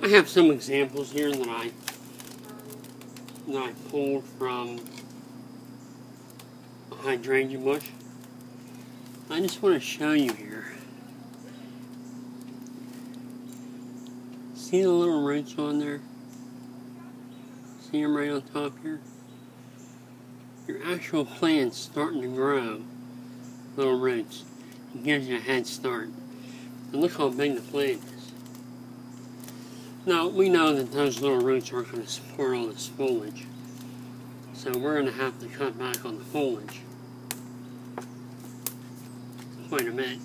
I have some examples here that I pulled from a hydrangea bush. I just want to show you here. See the little roots on there? See them right on top here? Your actual plant's starting to grow little roots. It gives you a head start. And look how big the plant is. Now, we know that those little roots aren't going to support all this foliage. So we're going to have to cut back on the foliage quite a bit.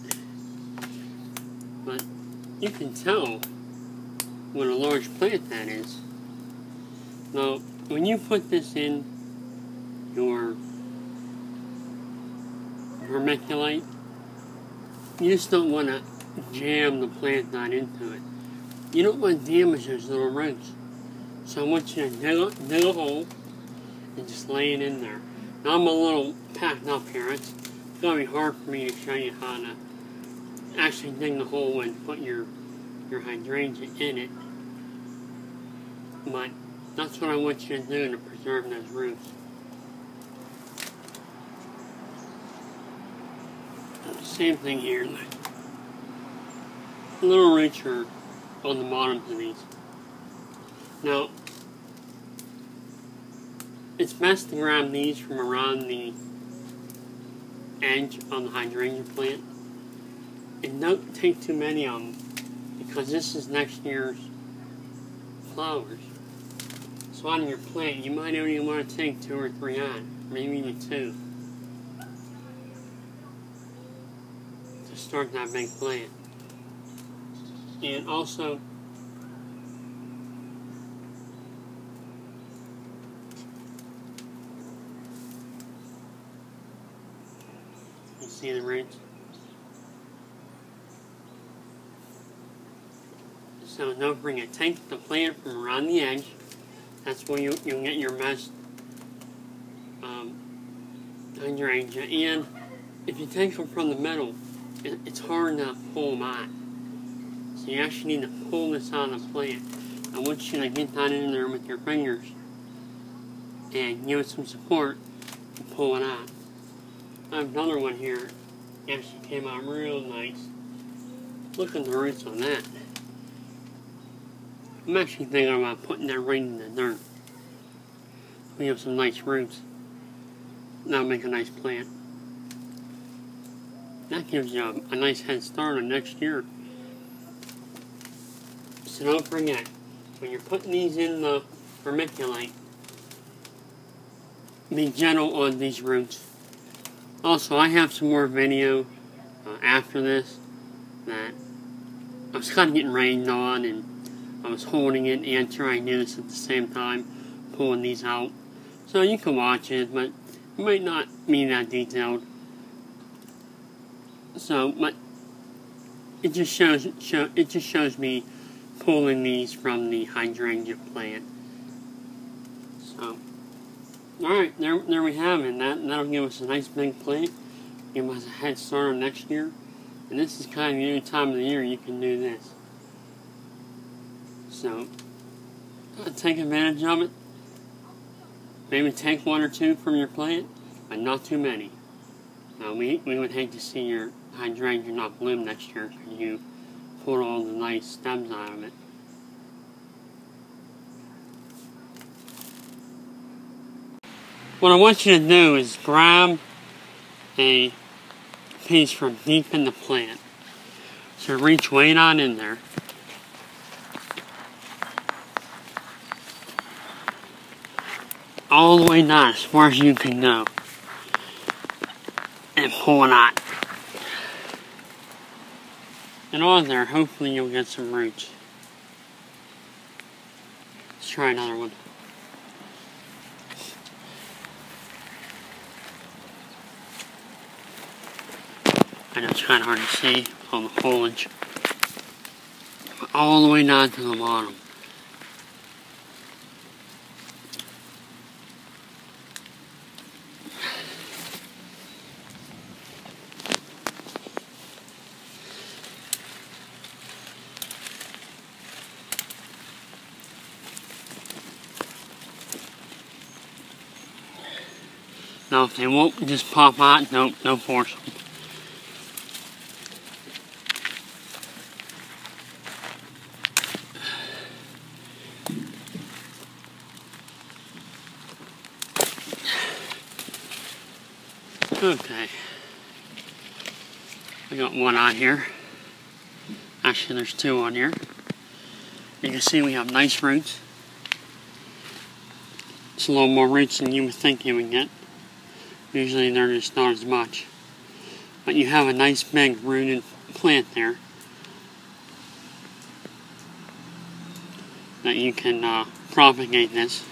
But you can tell what a large plant that is. Now, when you put this in your vermiculite, you just don't want to jam the plant down into it. You don't want to damage those little roots. So I want you to dig a hole and just lay it in there. Now I'm a little packed up here. It's going to be hard for me to show you how to actually dig the hole and put your hydrangea in it. But that's what I want you to do to preserve those roots. Same thing here. The little roots are on the bottoms of these. Now, it's best to grab these from around the edge on the hydrangea plant. And don't take too many of them, because this is next year's flowers. So on your plant, you might only want to take 2 or 3 on, maybe even 2. To start that big plant. And also, you see the roots? So don't forget, take the plant from around the edge. That's where you'll get your best hydrangea. And if you take them from the middle, it's hard to pull them out. So you actually need to pull this out of the plant. I want you to get that in there with your fingers and give it some support and pull it out. I have another one here. Actually came out real nice. Look at the roots on that. I'm actually thinking about putting that right in the dirt. We have some nice roots. That'll make a nice plant. That gives you a nice head start on next year. So don't forget, when you're putting these in the vermiculite, be gentle on these roots. Also, I have some more video after this that I was kind of getting rained on, and I was holding it and trying to do this at the same time, pulling these out. So you can watch it, but it might not be that detailed. So, but it just shows me pulling these from the hydrangea plant. So, alright, there we have it. That'll give us a nice big plant, give us a head start on next year. And this is kind of the only time of the year you can do this. So, take advantage of it. Maybe take 1 or 2 from your plant, but not too many. Now, we would hate to see your hydrangea not bloom next year because you pulled all the nice stems out of it. What I want you to do is grab a piece from deep in the plant. So reach way down in there. All the way down as far as you can go. And pull it out. And on there, hopefully you'll get some roots. Let's try another one. I know it's kind of hard to see on the foliage. But all the way down to the bottom. Now if they won't just pop out, don't force them. Okay, I got one on here. Actually, there's two on here. You can see we have nice roots. It's a little more roots than you would think you would get. Usually they're just not as much. But you have a nice big rooted plant there that you can propagate this.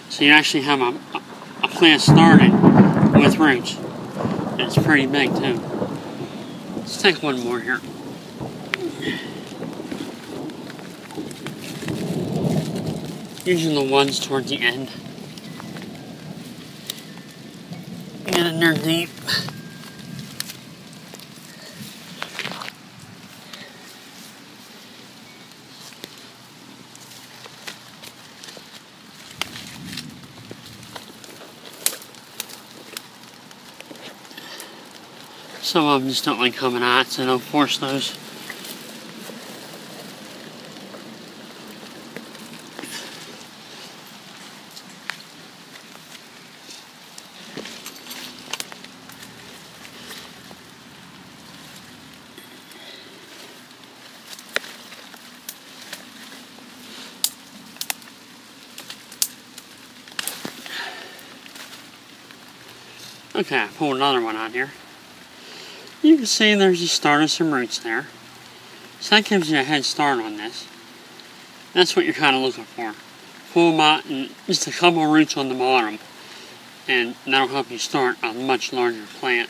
So you actually have a plant started with roots. And it's pretty big too. Let's take one more here. Usually the ones towards the end. Get in there deep. Some of them just don't like coming out, so don't force those. Okay, I pulled another one out here. You can see there's the start of some roots there. So that gives you a head start on this. That's what you're kind of looking for. Pull them out and just a couple of roots on the bottom. And that'll help you start a much larger plant.